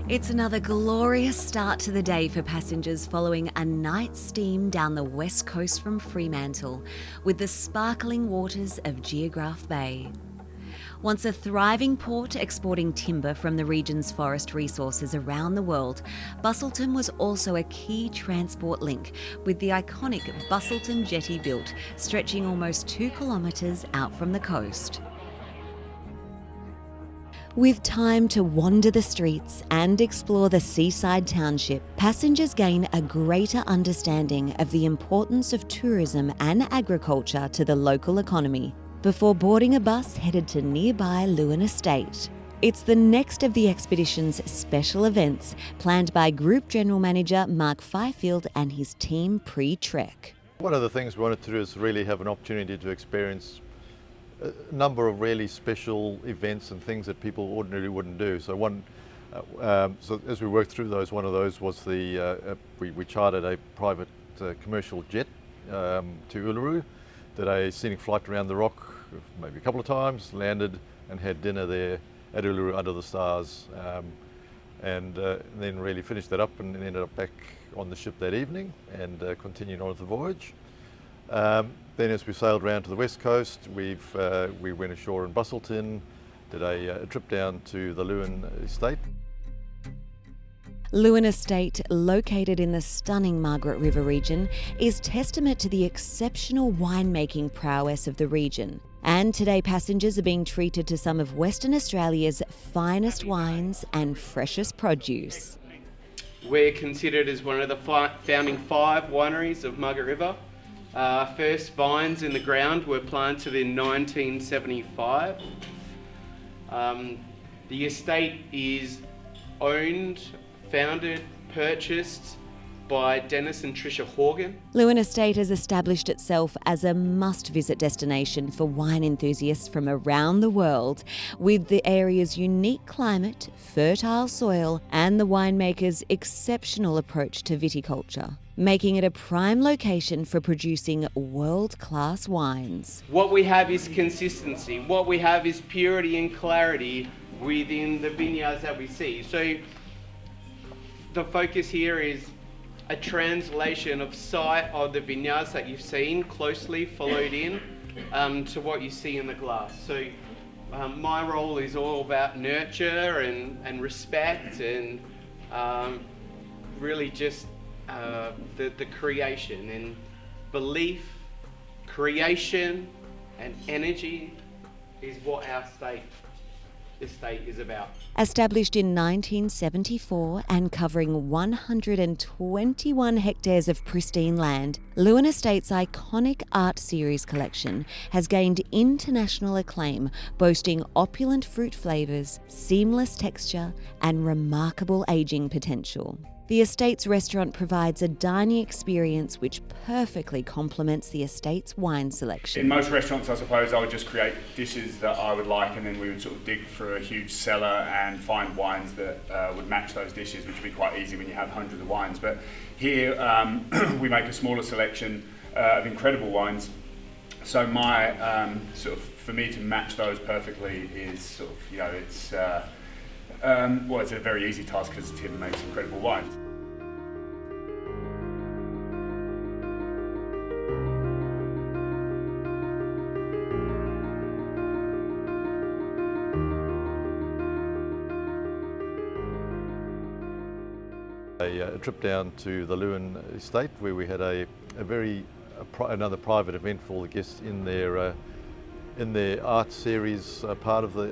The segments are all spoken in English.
It's another glorious start to the day for passengers following a night's steam down the west coast from Fremantle with the sparkling waters of Geograph Bay. Once a thriving port exporting timber from the region's forest resources around the world, Busselton was also a key transport link, with the iconic Busselton jetty built, stretching almost 2 kilometres out from the coast. With time to wander the streets and explore the seaside township, passengers gain a greater understanding of the importance of tourism and agriculture to the local economy before boarding a bus headed to nearby Leeuwin Estate. It's the next of the expedition's special events, planned by Group General Manager Mark Fifield and his team pre-trek. One of the things we wanted to do is really have an opportunity to experience a number of really special events and things that people ordinarily wouldn't do. So so as we worked through those, one of those was we chartered a private commercial jet to Uluru, did a scenic flight around the rock maybe a couple of times, landed and had dinner there at Uluru under the stars, and then really finished that up and ended up back on the ship that evening and continued on with the voyage. Then as we sailed around to the west coast, we went ashore in Busselton, did a trip down to the Leeuwin Estate. Leeuwin Estate, located in the stunning Margaret River region, is testament to the exceptional winemaking prowess of the region. And today passengers are being treated to some of Western Australia's finest wines and freshest produce. We're considered as one of the founding 5 wineries of Margaret River. First vines in the ground were planted in 1975. The estate is owned, founded, purchased by Dennis and Tricia Horgan. Leeuwin Estate has established itself as a must-visit destination for wine enthusiasts from around the world, with the area's unique climate, fertile soil, and the winemaker's exceptional approach to viticulture, making it a prime location for producing world-class wines. What we have is consistency. What we have is purity and clarity within the vineyards that we see. So the focus here is a translation of sight of the vineyards that you've seen closely followed in to what you see in the glass. So my role is all about nurture and respect and really just the creation and belief, creation and energy is what our estate is about. Established in 1974 and covering 121 hectares of pristine land, Leeuwin Estate's iconic art series collection has gained international acclaim, boasting opulent fruit flavours, seamless texture and remarkable ageing potential. The estate's restaurant provides a dining experience which perfectly complements the estate's wine selection. In most restaurants, I suppose, I would just create dishes that I would like, and then we would sort of dig through a huge cellar and find wines that would match those dishes, which would be quite easy when you have hundreds of wines. But here we make a smaller selection of incredible wines. So my for me to match those perfectly is it's a very easy task because Tim makes incredible wines. A trip down to the Leeuwin Estate where we had another private event for all the guests in their art series part of the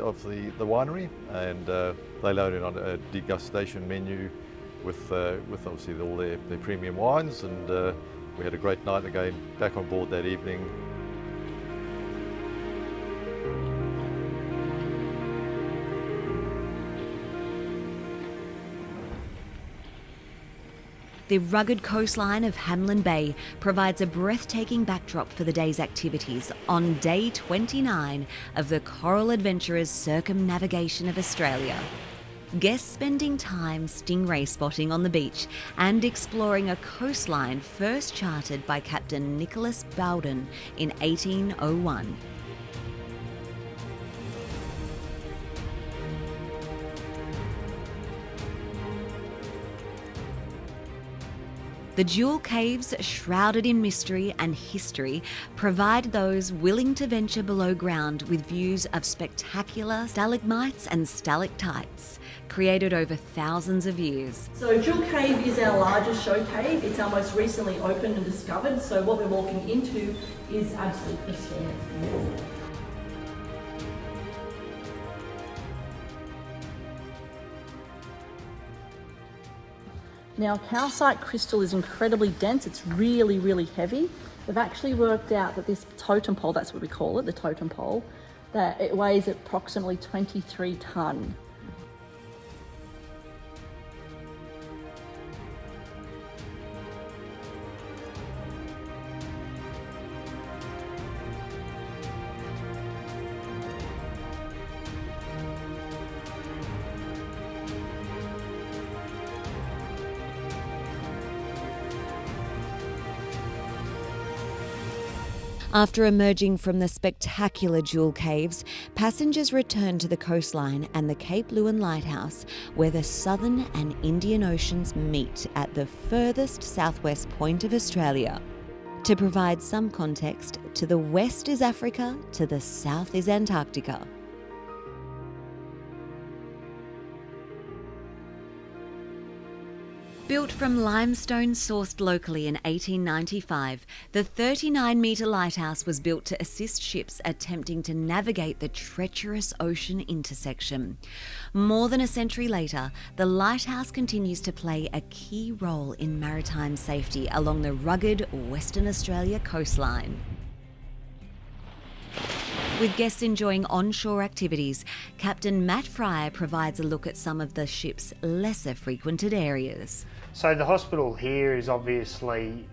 winery, and they loaded on a degustation menu with obviously all their premium wines, and we had a great night again back on board that evening. The rugged coastline of Hamlin Bay provides a breathtaking backdrop for the day's activities on day 29 of the Coral Adventurers Circumnavigation of Australia. Guests spending time stingray spotting on the beach and exploring a coastline first charted by Captain Nicholas Bowden in 1801. The jewel caves, shrouded in mystery and history, provide those willing to venture below ground with views of spectacular stalagmites and stalactites, created over thousands of years. So Jewel Cave is our largest show cave. It's our most recently opened and discovered, so what we're walking into is absolutely pristine. It's beautiful. Now, calcite crystal is incredibly dense. It's really, really heavy. We've actually worked out that this totem pole, that's what we call it, the totem pole, that it weighs approximately 23 tonne. After emerging from the spectacular jewel caves, passengers return to the coastline and the Cape Leeuwin Lighthouse, where the Southern and Indian Oceans meet at the furthest southwest point of Australia. To provide some context, to the west is Africa, to the south is Antarctica. Built from limestone sourced locally in 1895, the 39-metre lighthouse was built to assist ships attempting to navigate the treacherous ocean intersection. More than a century later, the lighthouse continues to play a key role in maritime safety along the rugged Western Australia coastline. With guests enjoying onshore activities, Captain Matt Fryer provides a look at some of the ship's lesser frequented areas. So the hospital here is obviously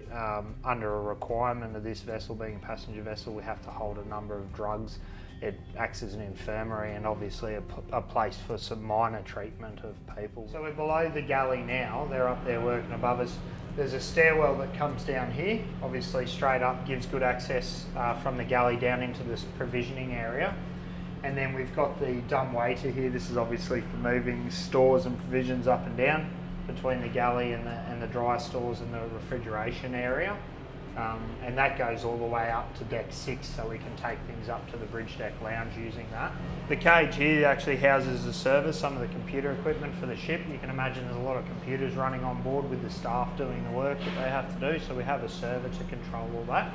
under a requirement of this vessel being a passenger vessel. We have to hold a number of drugs. It acts as an infirmary and obviously a place for some minor treatment of people. So we're below the galley now. They're up there working above us. There's a stairwell that comes down here, obviously straight up, gives good access from the galley down into this provisioning area. And then we've got the dumb waiter here. This is obviously for moving stores and provisions up and down between the galley and the dry stores and the refrigeration area. And that goes all the way up to deck 6, so we can take things up to the bridge deck lounge using that. The cage here actually houses the servers, some of the computer equipment for the ship. You can imagine there's a lot of computers running on board with the staff doing the work that they have to do, so we have a server to control all that.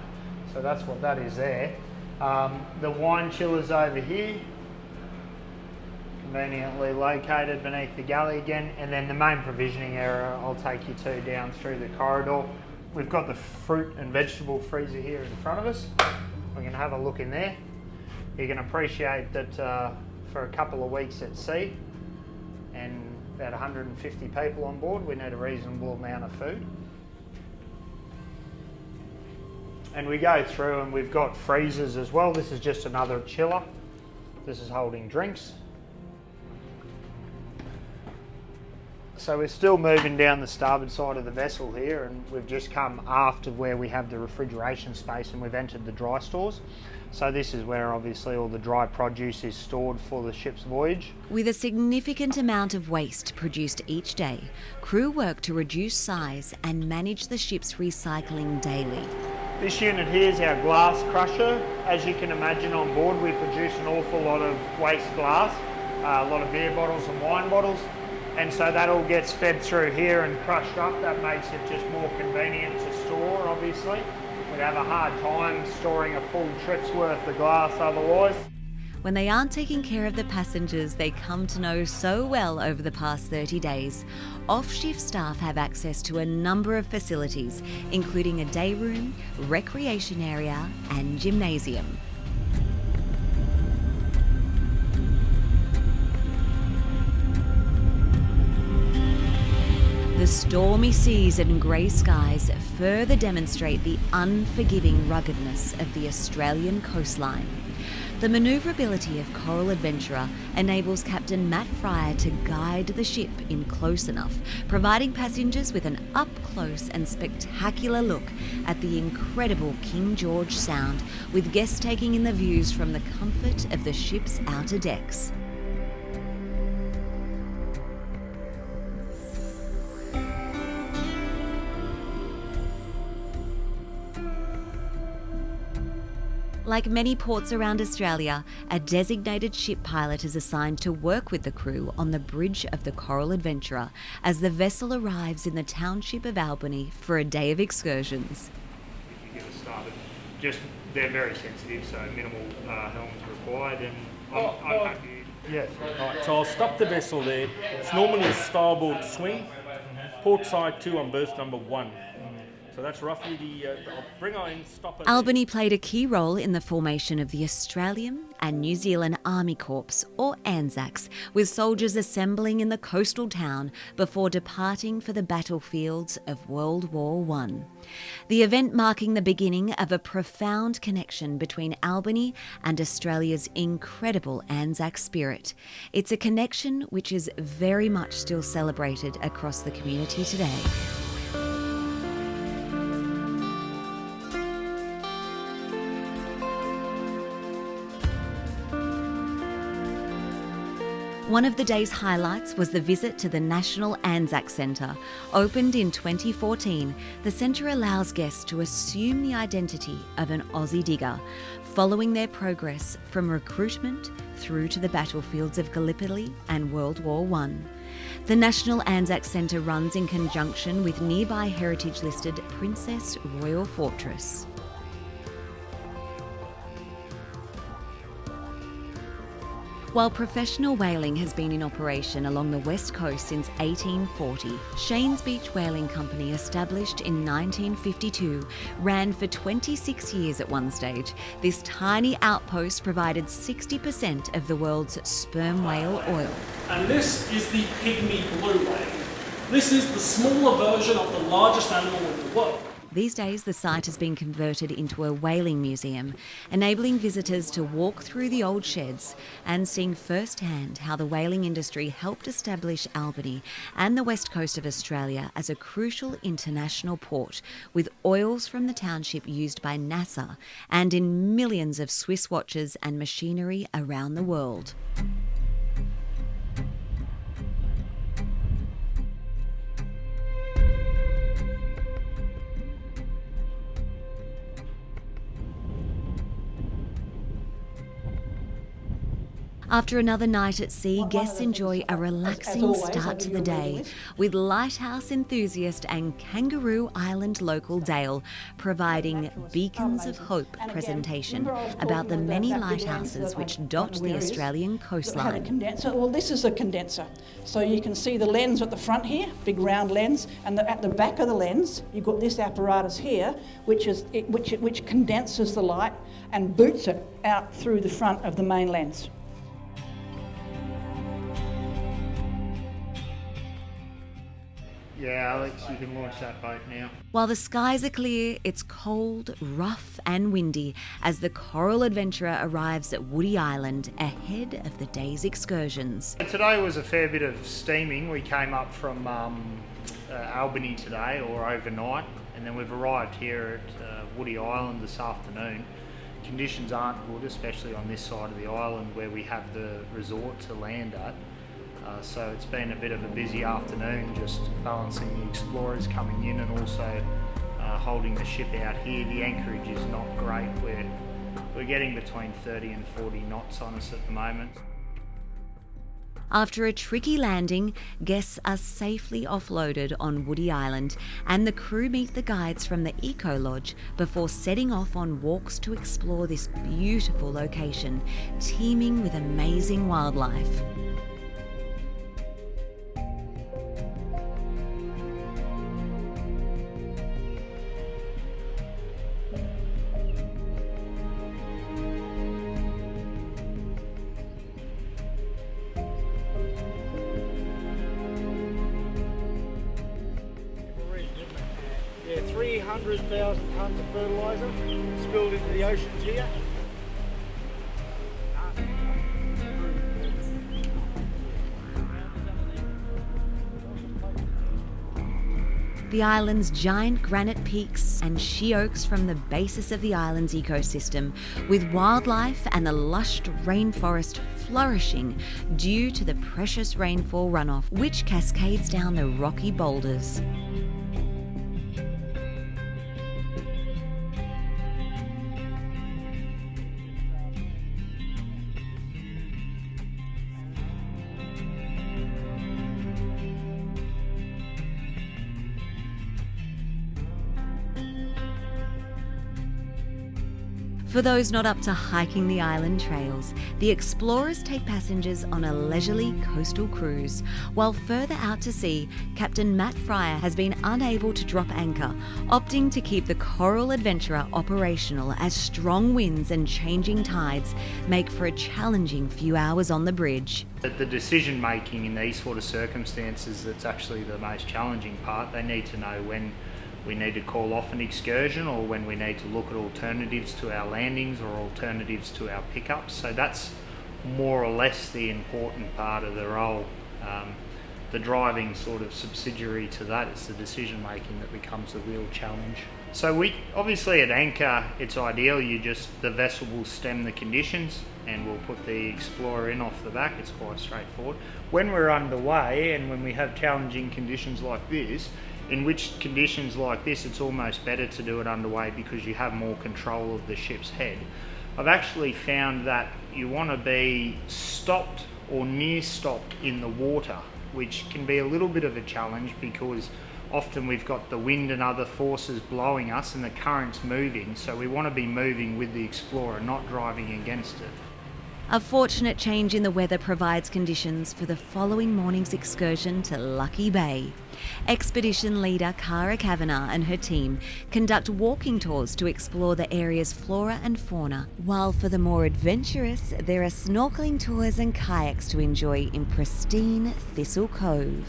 So that's what that is there. The wine chiller's over here, conveniently located beneath the galley again, and then the main provisioning area I'll take you to down through the corridor. We've got the fruit and vegetable freezer here in front of us. We can have a look in there. You can appreciate that for a couple of weeks at sea and about 150 people on board, we need a reasonable amount of food. And we go through and we've got freezers as well. This is just another chiller. This is holding drinks. So we're still moving down the starboard side of the vessel here, and we've just come aft of where we have the refrigeration space and we've entered the dry stores. So this is where obviously all the dry produce is stored for the ship's voyage. With a significant amount of waste produced each day, crew work to reduce size and manage the ship's recycling daily. This unit here is our glass crusher. As you can imagine, on board we produce an awful lot of waste glass, a lot of beer bottles and wine bottles. And so that all gets fed through here and crushed up. That makes it just more convenient to store, obviously. We'd have a hard time storing a full trip's worth of glass otherwise. When they aren't taking care of the passengers they come to know so well over the past 30 days, off-shift staff have access to a number of facilities, including a day room, recreation area and gymnasium. The stormy seas and grey skies further demonstrate the unforgiving ruggedness of the Australian coastline. The manoeuvrability of Coral Adventurer enables Captain Matt Fryer to guide the ship in close enough, providing passengers with an up-close and spectacular look at the incredible King George Sound, with guests taking in the views from the comfort of the ship's outer decks. Like many ports around Australia, a designated ship pilot is assigned to work with the crew on the bridge of the Coral Adventurer as the vessel arrives in the township of Albany for a day of excursions. If you get us started, just they're very sensitive, so minimal helms required, and I'm happy. Yes. Right, so I'll stop the vessel there. It's normally a starboard swing, port side 2 on berth number 1. So that's roughly I'll bring her in, stop her. Albany played a key role in the formation of the Australian and New Zealand Army Corps, or ANZACs, with soldiers assembling in the coastal town before departing for the battlefields of World War I. The event marking the beginning of a profound connection between Albany and Australia's incredible Anzac spirit. It's a connection which is very much still celebrated across the community today. One of the day's highlights was the visit to the National Anzac Centre. Opened in 2014, the centre allows guests to assume the identity of an Aussie digger, following their progress from recruitment through to the battlefields of Gallipoli and World War I. The National Anzac Centre runs in conjunction with nearby heritage-listed Princess Royal Fortress. While professional whaling has been in operation along the west coast since 1840, Shane's Beach Whaling Company, established in 1952, ran for 26 years at one stage. This tiny outpost provided 60% of the world's sperm whale oil. And this is the pygmy blue whale. This is the smaller version of the largest animal in the world. These days, the site has been converted into a whaling museum, enabling visitors to walk through the old sheds and seeing firsthand how the whaling industry helped establish Albany and the west coast of Australia as a crucial international port, with oils from the township used by NASA and in millions of Swiss watches and machinery around the world. After another night at sea, guests enjoy a relaxing start to the day with lighthouse enthusiast and Kangaroo Island local Dale providing beacons of hope presentation about the many lighthouses which dot the Australian coastline. Well, this is a condenser. So you can see the lens at the front here, big round lens, and at the back of the lens, you've got this apparatus here, which condenses the light and boots it out through the front of the main lens. Yeah, Alex, you can launch that boat now. While the skies are clear, it's cold, rough and windy as the Coral Adventurer arrives at Woody Island ahead of the day's excursions. Today was a fair bit of steaming. We came up from Albany today, or overnight, and then we've arrived here at Woody Island this afternoon. Conditions aren't good, especially on this side of the island where we have the resort to land at. So it's been a bit of a busy afternoon, just balancing the explorers coming in and also holding the ship out here. The anchorage is not great. We're getting between 30 and 40 knots on us at the moment. After a tricky landing, guests are safely offloaded on Woody Island and the crew meet the guides from the Eco Lodge before setting off on walks to explore this beautiful location, teeming with amazing wildlife. Yeah, 300,000 tonnes of fertiliser spilled into the oceans here. The island's giant granite peaks and she oaks form the basis of the island's ecosystem, with wildlife and the lush rainforest flourishing due to the precious rainfall runoff which cascades down the rocky boulders. For those not up to hiking the island trails, the explorers take passengers on a leisurely coastal cruise, while further out to sea, Captain Matt Fryer has been unable to drop anchor, opting to keep the Coral Adventurer operational as strong winds and changing tides make for a challenging few hours on the bridge. The decision making in these sort of circumstances, that's actually the most challenging part. They need to know when we need to call off an excursion or when we need to look at alternatives to our landings or alternatives to our pickups. So that's more or less the important part of the role. The driving sort of subsidiary to that is the decision making that becomes the real challenge. So we obviously at anchor, it's ideal the vessel will stem the conditions and we'll put the explorer in off the back. It's quite straightforward. When we're underway and when we have challenging conditions like this, in which conditions like this it's almost better to do it underway because you have more control of the ship's head. I've actually found that you want to be stopped or near stopped in the water, which can be a little bit of a challenge because often we've got the wind and other forces blowing us and the current's moving, so we want to be moving with the explorer, not driving against it. A fortunate change in the weather provides conditions for the following morning's excursion to Lucky Bay. Expedition leader Cara Kavanagh and her team conduct walking tours to explore the area's flora and fauna, while for the more adventurous, there are snorkeling tours and kayaks to enjoy in pristine Thistle Cove.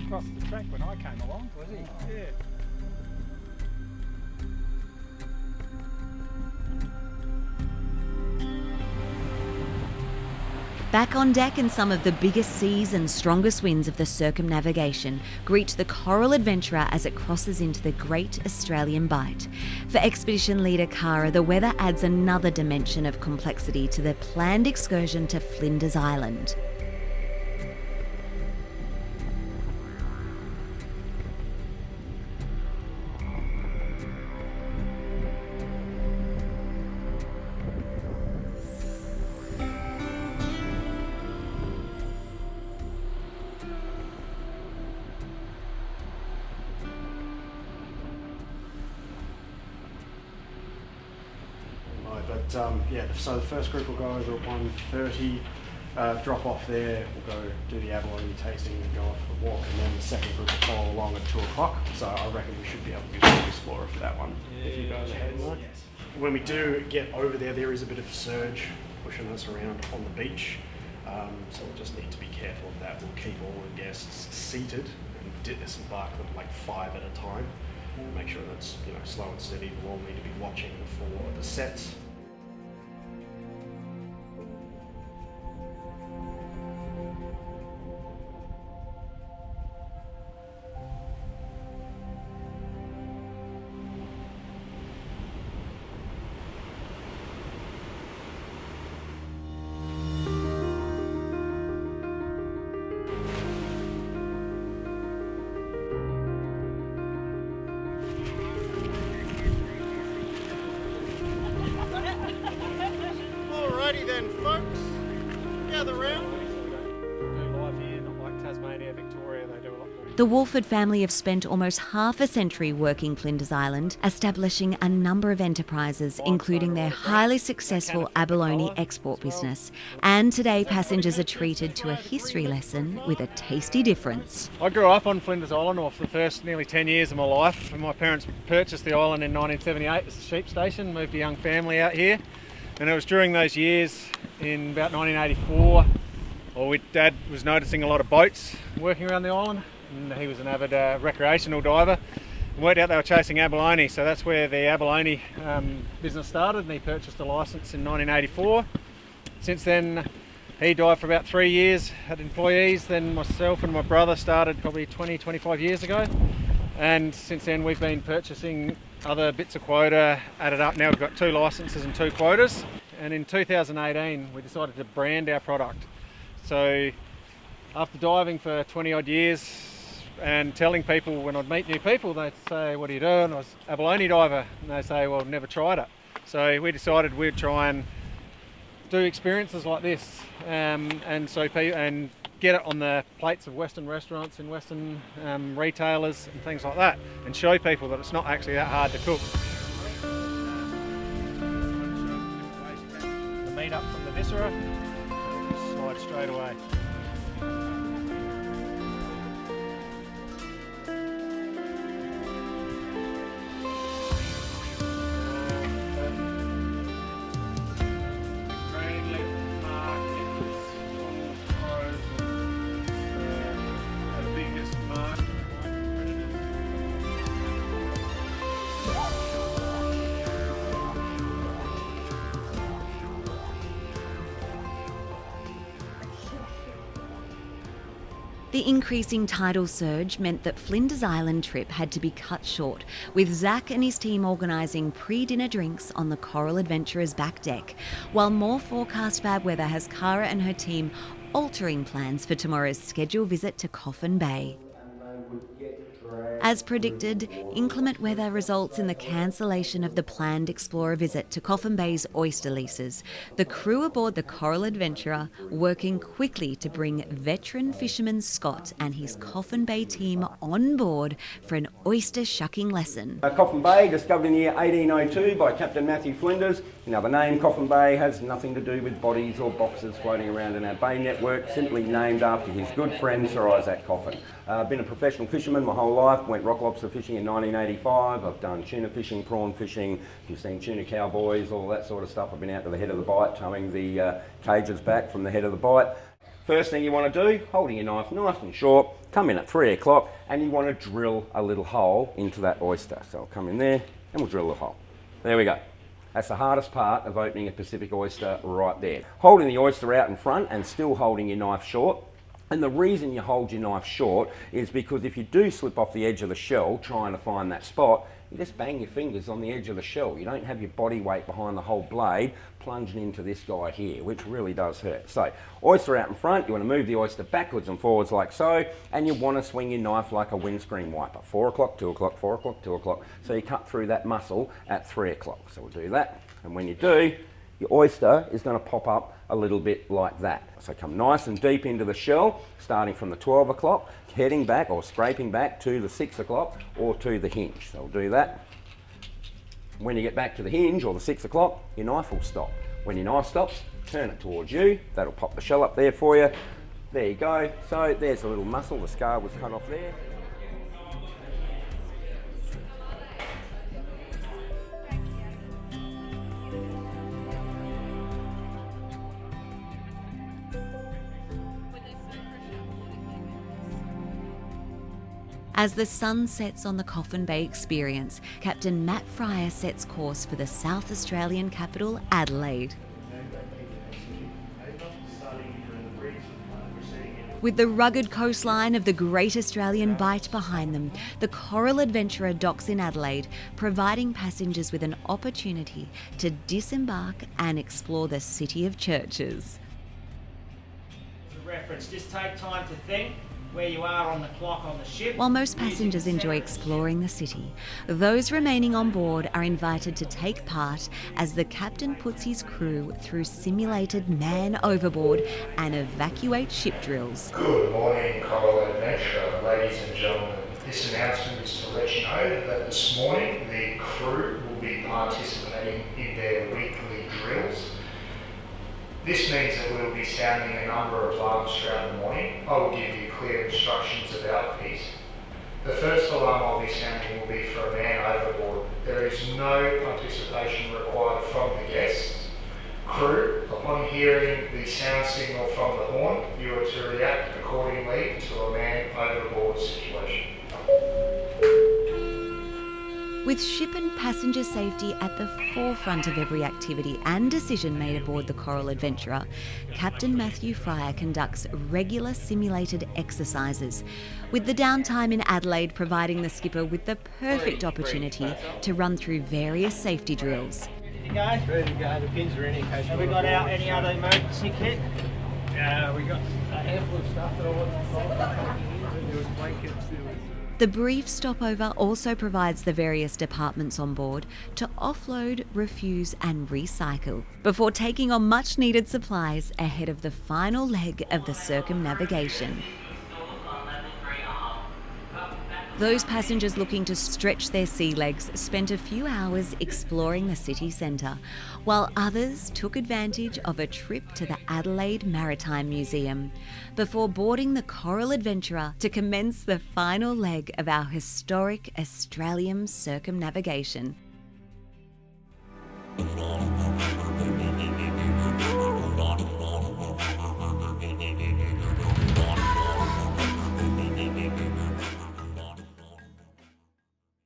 Across the track when I came along, was he? Yeah. Back on deck in some of the biggest seas and strongest winds of the circumnavigation, greet the Coral Adventurer as it crosses into the Great Australian Bight. For expedition leader Cara, the weather adds another dimension of complexity to the planned excursion to Flinders Island. So the first group will go over at 1:30, drop off there, we'll go do the Albany tasting and go off for the walk, and then the second group will follow along at 2 o'clock. So I reckon we should be able to get the explorer for that one. If you guys are ahead, Mark. When we do get over there, there is a bit of a surge pushing us around on the beach. So we'll just need to be careful of that. We'll keep all the guests seated and disembark them like 5 at a time. Make sure that's slow and steady. We'll all need to be watching for the sets. Alrighty then, folks, gather round. Do live here, not like Tasmania, Victoria, they do a lot more. The Walford family have spent almost half a century working Flinders Island, establishing a number of enterprises, including their highly successful abalone export business. And today, passengers are treated to a history lesson with a tasty difference. I grew up on Flinders Island for the first nearly 10 years of my life. My parents purchased the island in 1978 as a sheep station, moved a young family out here. And it was during those years, in about 1984, Dad was noticing a lot of boats working around the island, and he was an avid recreational diver. And worked out they were chasing abalone, so that's where the abalone business started, and he purchased a licence in 1984. Since then, He dived for about 3 years, had employees, then myself and my brother started probably 20-25 years ago. And since then we've been purchasing other bits of quota, added up. Now we've got 2 licenses and 2 quotas. And in 2018 we decided to brand our product. So after diving for 20 odd years and telling people, when I'd meet new people, they'd say, "What are you doing?" I was abalone diver. And they say, "Well, I've never tried it." So we decided we'd try and do experiences like this, and get it on the plates of Western restaurants and Western retailers and things like that, and show people that it's not actually that hard to cook. The meat up from the viscera, slide straight away. The increasing tidal surge meant that Flinders Island trip had to be cut short, with Zach and his team organising pre-dinner drinks on the Coral Adventurer's back deck, while more forecast bad weather has Cara and her team altering plans for tomorrow's scheduled visit to Coffin Bay. As predicted, inclement weather results in the cancellation of the planned explorer visit to Coffin Bay's oyster leases. The crew aboard the Coral Adventurer working quickly to bring veteran fisherman Scott and his Coffin Bay team on board for an oyster shucking lesson. Coffin Bay, discovered in the year 1802 by Captain Matthew Flinders. Now the name Coffin Bay has nothing to do with bodies or boxes floating around in our bay network, simply named after his good friend Sir Isaac Coffin. I've been a professional fisherman my whole life, went rock lobster fishing in 1985, I've done tuna fishing, prawn fishing, you've seen tuna cowboys, all that sort of stuff. I've been out to the head of the Bight, towing the cages back from the head of the Bight. First thing you want to do, holding your knife nice and short, come in at 3 o'clock and you want to drill a little hole into that oyster. So I'll come in there and we'll drill the hole. There we go. That's the hardest part of opening a Pacific oyster right there. Holding the oyster out in front and still holding your knife short. And the reason you hold your knife short is because if you do slip off the edge of the shell trying to find that spot, you just bang your fingers on the edge of the shell. You don't have your body weight behind the whole blade plunging into this guy here, which really does hurt. So, oyster out in front, you want to move the oyster backwards and forwards like so, and you want to swing your knife like a windscreen wiper. 4 o'clock, 2 o'clock, 4 o'clock, 2 o'clock. So you cut through that muscle at 3 o'clock. So we'll do that. And when you do, your oyster is going to pop up a little bit like that. So come nice and deep into the shell, starting from the 12 o'clock, heading back or scraping back to the 6 o'clock or to the hinge. So we'll do that. When you get back to the hinge or the 6 o'clock, your knife will stop. When your knife stops, turn it towards you. That'll pop the shell up there for you. There you go. So there's a little muscle, the scar was cut off there. As the sun sets on the Coffin Bay experience, Captain Matt Fryer sets course for the South Australian capital, Adelaide. With the rugged coastline of the Great Australian Bight behind them, the Coral Adventurer docks in Adelaide, providing passengers with an opportunity to disembark and explore the city of churches. As a reference, just take time to think where you are on the clock on the ship. While most passengers enjoy exploring the city, those remaining on board are invited to take part as the captain puts his crew through simulated man overboard and evacuate ship drills. Good morning, Coral Adventure, ladies and gentlemen. This announcement is to let you know that this morning the crew will be participating in their weekly drills. This means that we will be sounding a number of alarms throughout the morning. I will give you clear instructions about these. The first alarm I'll be sounding will be for a man overboard. There is no participation required from the guests. Crew, upon hearing the sound signal from the horn, you are to react accordingly to a man overboard situation. With ship and passenger safety at the forefront of every activity and decision made aboard the Coral Adventurer, Captain Matthew Fryer conducts regular simulated exercises, with the downtime in Adelaide providing the skipper with the perfect opportunity to run through various safety drills. Ready to go? Ready to go. The pins are in case. Have we got out any other emergency kit? Yeah, we got a handful of stuff that I wasn't taking in. There was blankets, The brief stopover also provides the various departments on board to offload, refuse and recycle before taking on much needed supplies ahead of the final leg of the circumnavigation. Those passengers looking to stretch their sea legs spent a few hours exploring the city centre, while others took advantage of a trip to the Adelaide Maritime Museum before boarding the Coral Adventurer to commence the final leg of our historic Australian circumnavigation.